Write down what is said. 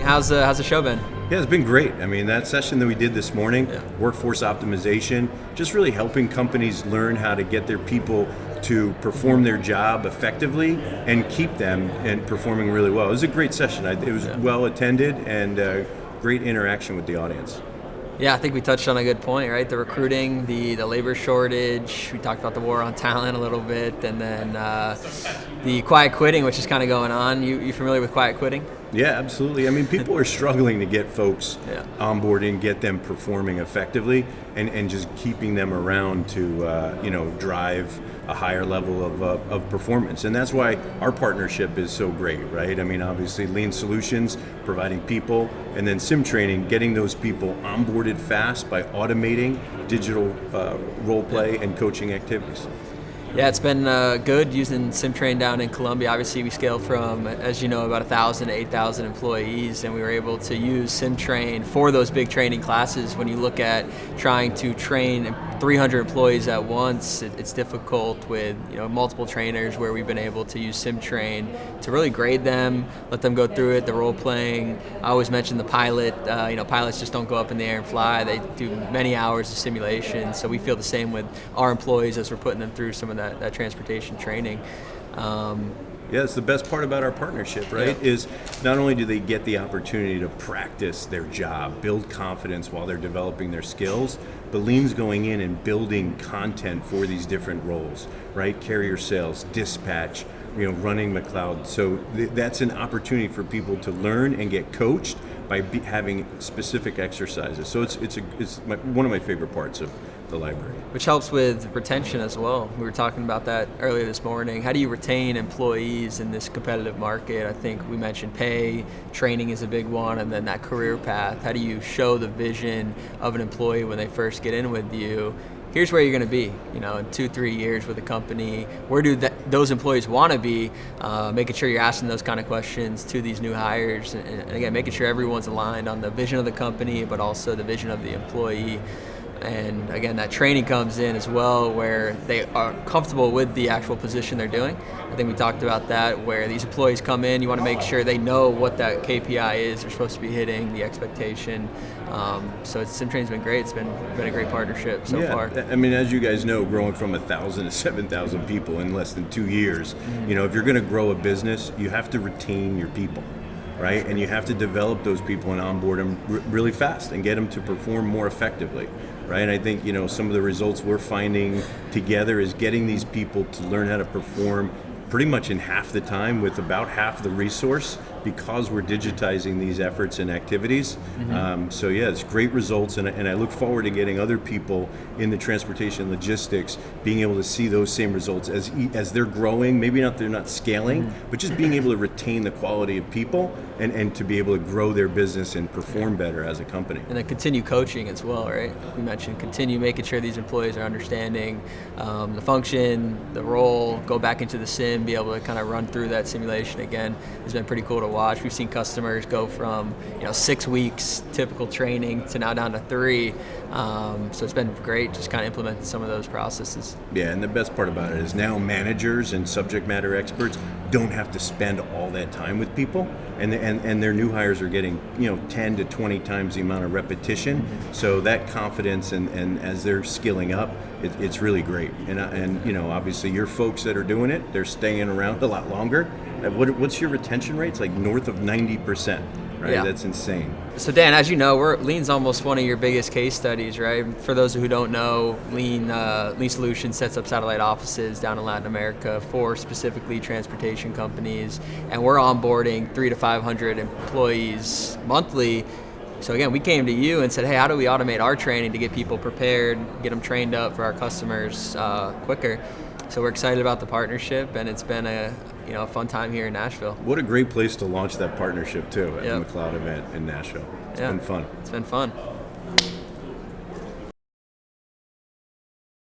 How's the show been? Yeah, it's been great. I mean, that session that we did this morning, workforce optimization, just really helping companies learn how to get their people to perform their job effectively and keep them and performing really well. It was a great session. It was well attended and great interaction with the audience. Yeah, I think we touched on a good point, right? The recruiting, the labor shortage. We talked about the war on talent a little bit, and then the quiet quitting, which is kind of going on. You familiar with quiet quitting? Yeah, absolutely. I mean, people are struggling to get folks onboarding, get them performing effectively, and just keeping them around to drive a higher level of performance. And that's why our partnership is so great, right? I mean, obviously Lean Solutions, providing people, and then Sim Training, getting those people onboarded fast by automating digital role play and coaching activities. Yeah, it's been good using SimTrain down in Columbia. Obviously, we scaled from, as you know, about 1,000 to 8,000 employees, and we were able to use SimTrain for those big training classes. When you look at trying to train 300 employees at once, it's difficult with multiple trainers, where we've been able to use SimTrain to really grade them, let them go through it, the role playing. I always mention the pilot. Pilots just don't go up in the air and fly. They do many hours of simulation. So we feel the same with our employees as we're putting them through some of that transportation training. Yeah, it's the best part about our partnership, right? Is not only do they get the opportunity to practice their job, build confidence while they're developing their skills, but Lean's going in and building content for these different roles, right? Carrier sales, dispatch, running McLeod. So that's an opportunity for people to learn and get coached by having specific exercises. So it's one of my favorite parts of the library. Which helps with retention as well. We were talking about that earlier this morning. How do you retain employees in this competitive market? I think we mentioned pay, training is a big one, and then that career path. How do you show the vision of an employee when they first get in with you? Here's where you're going to be, in 2-3 years with the company. Where do those employees want to be? Making sure you're asking those kind of questions to these new hires, and again, making sure everyone's aligned on the vision of the company, but also the vision of the employee. And again, that training comes in as well, where they are comfortable with the actual position they're doing. I think we talked about that, where these employees come in, you want to make sure they know what that KPI is they're supposed to be hitting, the expectation. So SimTrain's been great. It's been a great partnership so far. I mean, as you guys know, growing from 1,000 to 7,000 people in less than 2 years, if you're going to grow a business, you have to retain your people, right? And you have to develop those people and onboard them really fast and get them to perform more effectively, right? And I think, some of the results we're finding together is getting these people to learn how to perform pretty much in half the time with about half the resource, because we're digitizing these efforts and activities. So it's great results, and I look forward to getting other people in the transportation logistics being able to see those same results as they're growing. Maybe they're not scaling, but just being able to retain the quality of people and to be able to grow their business and perform better as a company. And then continue coaching as well, right? We mentioned continue making sure these employees are understanding the function, the role, go back into the sim, be able to kind of run through that simulation again. It's been pretty cool to watch. We've seen customers go from 6 weeks typical training to now down to 3. So it's been great just kind of implementing some of those processes. Yeah, and the best part about it is now managers and subject matter experts don't have to spend all that time with people, and their new hires are getting 10 to 20 times the amount of repetition. So that confidence and as they're skilling up, it's really great. And obviously your folks that are doing it, they're staying around a lot longer. What's your retention rate? It's like north of 90%. Right? Yeah. That's insane. So Dan, as you know, Lean's almost one of your biggest case studies, right? For those who don't know, Lean Solutions sets up satellite offices down in Latin America for specifically transportation companies, and we're onboarding 300 to 500 employees monthly. So again, we came to you and said, hey, how do we automate our training to get people prepared, get them trained up for our customers quicker? So we're excited about the partnership, and it's been a fun time here in Nashville. What a great place to launch that partnership too at the McLeod event in Nashville. It's been fun. It's been fun.